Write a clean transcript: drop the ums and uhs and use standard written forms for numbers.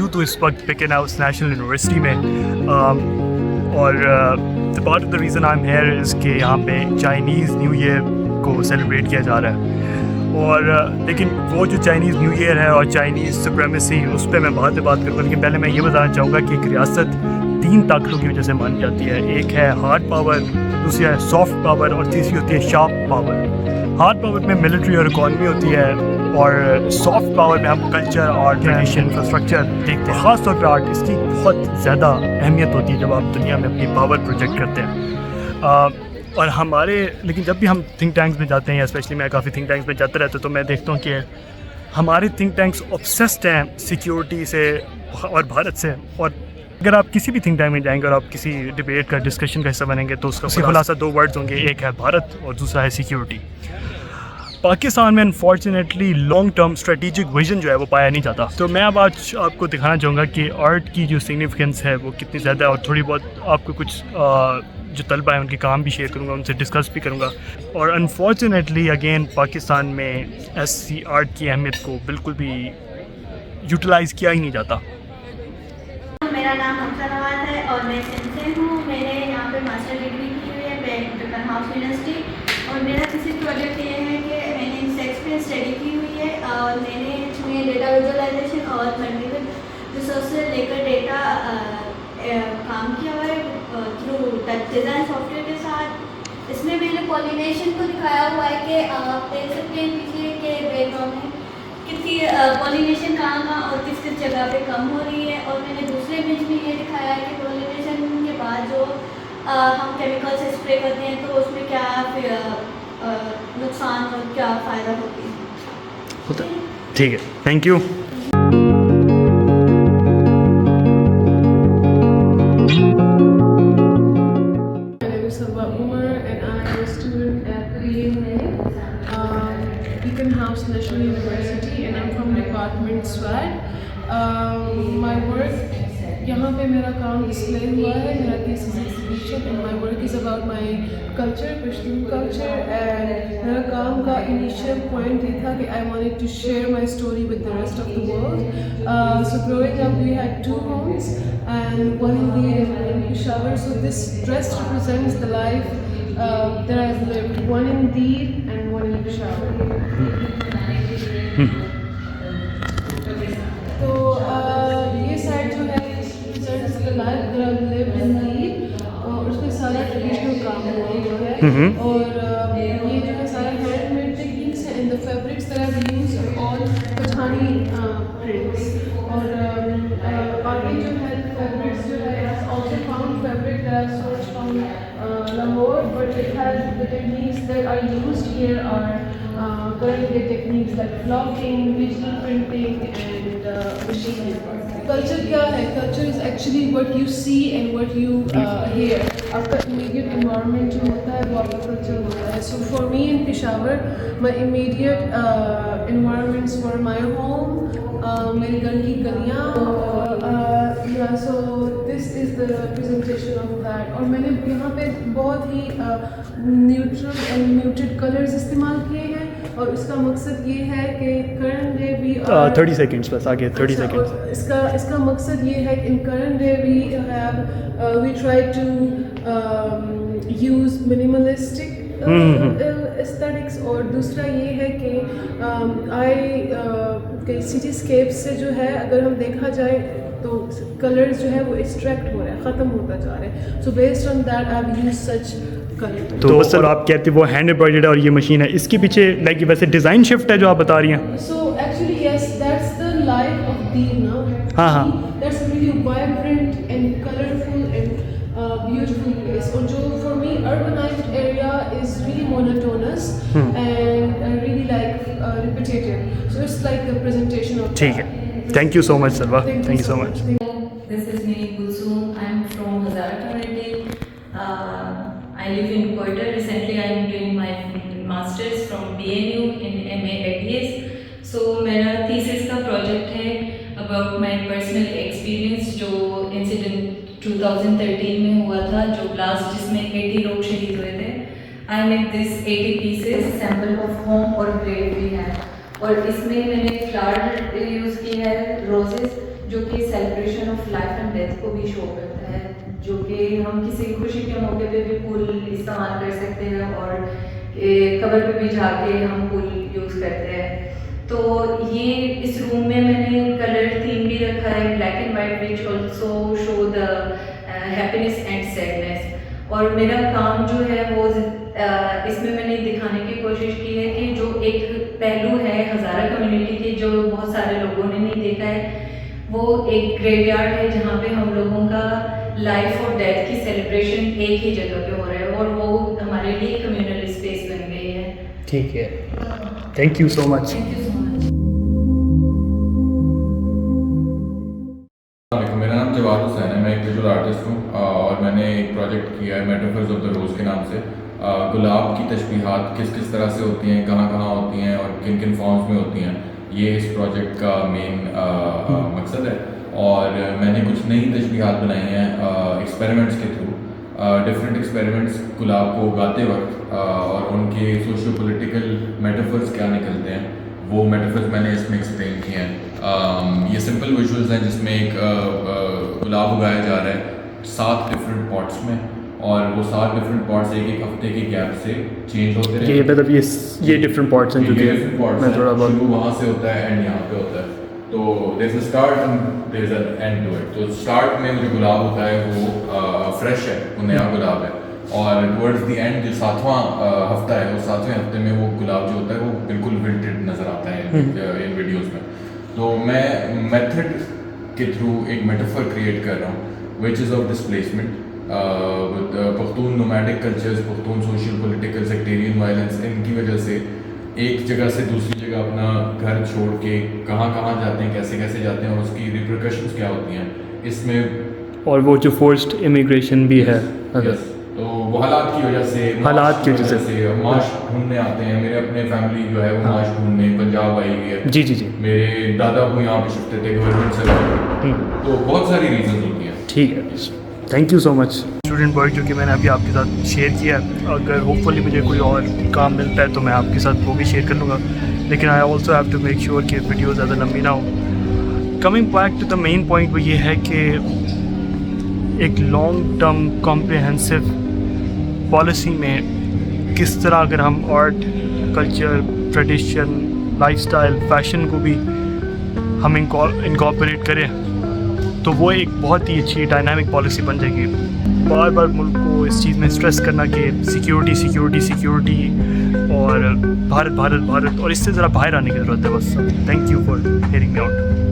मौजूद हूँ इस वक्त पिकन हाउस नेशनल यूनिवर्सिटी में। और part of the reason I am here is कि यहाँ पे चाइनीज़ न्यू ईयर को सेलिब्रेट किया जा रहा है। और लेकिन वो जो चाइनीज़ न्यू ईयर है और चाइनीज़ सुप्रीमेसी, उस पर मैं बात करूँगा। लेकिन पहले मैं ये बताना चाहूँगा कि एक रियासत 3 ताकतों की वजह से मानी जाती है। एक है हार्ड पावर, दूसरी है सॉफ्ट पावर और तीसरी होती है शार्प पावर। हार्ड पावर में मिलिट्री और इकॉनमी होती है और सॉफ्ट पावर में हम कल्चर और ट्रेडिशन इंफ्रास्ट्रक्चर देखते हैं। ख़ास तौर पर आर्ट, इसकी बहुत ज़्यादा अहमियत होती है जब आप दुनिया में अपनी पावर प्रोजेक्ट करते हैं। और हमारे लेकिन जब भी हम थिंक टैंक्स में जाते हैं, या स्पेशली मैं काफ़ी थिंक टैंक्स में जाता रहता हूँ, तो मैं देखता हूँ कि हमारे थिंक टैंक्स ऑब्सेस्ड हैं सिक्योरिटी से और भारत से। और अगर आप किसी भी थिंक टैंक में जाएंगे और आप किसी डिबेट का डिस्कशन का हिस्सा बनेंगे तो उसका खुलासा 2 वर्ड्स होंगे, एक है भारत और दूसरा है सिक्योरिटी। पाकिस्तान में unfortunately long term strategic vision जो है वो पाया नहीं जाता। तो मैं अब आज आपको दिखाना चाहूँगा कि आर्ट की जो सिग्निफिकेंस है वो कितनी ज़्यादा है, और थोड़ी बहुत आपको कुछ जो तलबा हैं उनके काम भी शेयर करूँगा, उनसे डिस्कस भी करूँगा। और अनफॉर्चुनेटली अगेन पाकिस्तान में ऐसी आर्ट की अहमियत को बिल्कुल भी यूटिलाइज़ किया ही नहीं जाता। मेरा नाम हमजा नवाज है और मैं सिंध से हूँ। मैंने यहाँ पे मास्टर डिग्री की हुई है पिकन हाउस यूनिवर्सिटी। और मेरा थीसिस प्रोजेक्ट ये है कि मैंने इंसेक्ट्स पे स्टडी की हुई है और मैंने इसमें डेटा विजुअलाइजेशन और मल्टीपल रिसोर्स से लेकर डेटा काम किया हुआ है थ्रू टच डिज़ाइन सॉफ्टवेयर के साथ। इसमें मैंने पॉलिनेशन को दिखाया हुआ है कि आप देख सकते हैं पीछे के बैकग्राउंड में कितनी पॉलिनेशन कहाँ और किस किस जगह पे कम हो रही है। और मैंने दूसरे इमेज में ये दिखाया है कि पॉलिनेशन के बाद जो हम केमिकल से स्प्रे करते हैं तो उसमें क्या नुकसान और क्या फ़ायदा होती है। ठीक है, thank you. Beacon House National University and I'm from Department SWAT. My work यहाँ पे मेरा काम डिस्प्ले हुआ है, मेरा thesis exhibition and my work is about my culture, Pashtun culture, and मेरा काम का initial point ये था कि I wanted to share my story with the rest of the world. So growing up we had 2 homes and one in Lead and one in Peshawar. So this dress represents the life that I've lived, one in Lead and one in Peshawar. तो ये side जो है life that I've lived in Lead और उसमें सारा traditional काम हुआ है। और ये जो है सारा हैंडमेड टेक्निक्स है and the fabrics that I've used are all Pathani prints। और बाकी जो है फैब्रिक्स जो है also found fabric that I sourced from Lahore, but it has the techniques that are used here are current day techniques like flocking, digital printing and machining. Culture क्या है? Culture is actually what you see and what you hear. आपका immediate environment जो होता है वो आपका culture होता है. So for me in Peshawar, my immediate environments were my home, मेरे घर की गलियाँ, yeah, so this is the representation of that. और मैंने यहाँ पे बहुत ही neutral and muted colors इस्तेमाल किए हैं और इसका मकसद ये है कि current day we are 30 seconds बस आगे 30 seconds। इसका मकसद ये है कि in current day we have we try to use minimalistic aesthetics। और दूसरा ये है कि cityscape से जो है अगर हम देखा जाए तो कलर्स जो है वो एक्सट्रैक्ट हो रहे हैं, ख़त्म होता जा रहा है। So based on that I have used such colour. तो सर आप कहते हैं वो हैंड एम्ब्रॉयडर्ड और ये मशीन है, इसके पीछे लाइक वैसे डिज़ाइन शिफ्ट है जो आप बता रही हैं? So actually yes, that's the life of दीन ना। हाँ हाँ, that's really vibrant and colourful and beautiful place. और जो for me urbanised area is really monotonous and really like repetitive. So it's like the presentation of. ठीक है, thank you so much Salwa, thank you so much. This is me, Kulsum. I'm from Hazara community. I live in Quetta. Recently, I'm doing my masters from BNU in MA ADS. So मेरा thesis का project है about my personal experience जो incident 2013 में हुआ था, जो blast जिसमें 80 लोग शहीद हुए थे। I made this 80 pieces, sample of home और grave भी है। और इसमें मैंने फ्लावर यूज़ की है, रोजेस जो कि celebration of life and death को भी शो करता है, जो कि हम किसी खुशी के मौके पे भी फूल इस्तेमाल कर सकते हैं और कबर पे भी जाके हम फूल यूज़ करते हैं। तो ये इस रूम में मैंने कलर थीम भी रखा है black and white, which also show the happiness and sadness. और मेरा काम जो है वो इसमें मैंने दिखाने की कोशिश की है कि जो एक पहलू है हज़ारा कम्युनिटी के जो बहुत सारे लोगों ने नहीं देखा है, वो एक ग्रेवयार्ड है जहाँ पे हम लोगों का लाइफ और डेथ की सेलिब्रेशन एक ही जगह पे हो रहा है और वो हमारे लिए कम्युनल स्पेस बन गई है। ठीक है, thank you so much. Thank you so much. मेरा नाम जवाद हुसैन है, मैं एक विजुअल आर्टिस्ट हूँ और मैंने एक प्रोजेक्ट किया है मेटाफर्स ऑफ द रोज़ के नाम से। गुलाब की तशबीहात किस किस तरह से होती हैं, कहाँ कहाँ होती हैं और किन किन फॉर्म्स में होती हैं, ये इस प्रोजेक्ट का मेन मकसद है। और मैंने कुछ नई तशबीहात बनाई हैं एक्सपेरिमेंट्स के थ्रू, डिफरेंट एक्सपेरिमेंट्स गुलाब को उगाते वक्त और उनके सोशियो पॉलिटिकल मेटाफर्स क्या निकलते हैं, वो मेटाफर्स मैंने इसमें एक्सप्लेन किए हैं। ये सिंपल विजुअल्स हैं जिसमें एक गुलाब उगाया जा रहा है 7 डिफरेंट पॉट्स में, और वो 7 डिफरेंट पॉट्स एक एक हफ्ते के गैप से चेंज होते हैं। ये मतलब ये डिफरेंट पार्ट्स हैं, क्योंकि मैं थोड़ा बहुत शुरू वहाँ से होता है एंड यहाँ पे होता है। तो there is a start and there is an end to it. तो स्टार्ट में जो गुलाब होता है वो फ्रेश है, वो नया गुलाब है, और टुवर्ड्स द एंड जो 7वां हफ्ता है, वो 7वें हफ्ते में वो गुलाब जो होता है वो बिल्कुल विल्टेड नज़र आता है इन वीडियोज़ में। तो मैं मेथड के थ्रू एक मेटाफर क्रिएट कर रहा हूँ which is of displacement with Pakhtun nomadic cultures, Pakhtun social political sectarian violence, इनकी वजह से एक जगह से दूसरी जगह अपना घर छोड़ के कहाँ कहाँ जाते हैं, कैसे कैसे जाते हैं और उसकी रिपरकशंस क्या होती हैं इसमें। और वो जो फोर्स्ड इमिग्रेशन भी है, Yes, तो वो हालात की वजह से, हालात की वजह से माश ढूंढने आते हैं। मेरे अपने फैमिली जो है वो माश ढूंढने पंजाब आई हुई है। जी जी जी, मेरे दादा को यहाँ पे शिफ्ट थे गवर्नमेंट से, तो बहुत सारी रीजन होती हैं। ठीक है, thank you so much. Student work जो कि मैंने अभी आपके साथ शेयर किया है, अगर होपफुली मुझे कोई और काम मिलता है तो मैं आपके साथ वो भी शेयर कर लूँगा, लेकिन I also have to make sure कि वीडियो ज़्यादा लंबी ना हो। Coming back to the main point, वो ये है कि एक लॉन्ग टर्म कॉम्प्रिहेंसिव पॉलिसी में किस तरह अगर हम art, culture, tradition, lifestyle, fashion को भी हम इनकॉर्पोरेट करें तो वो एक बहुत ही अच्छी डायनामिक पॉलिसी बन जाएगी। बार बार मुल्क को इस चीज़ में स्ट्रेस करना कि सिक्योरिटी सिक्योरिटी सिक्योरिटी और भारत भारत भारत, और इससे ज़रा बाहर आने की ज़रूरत है बस। Thank you for hearing me out.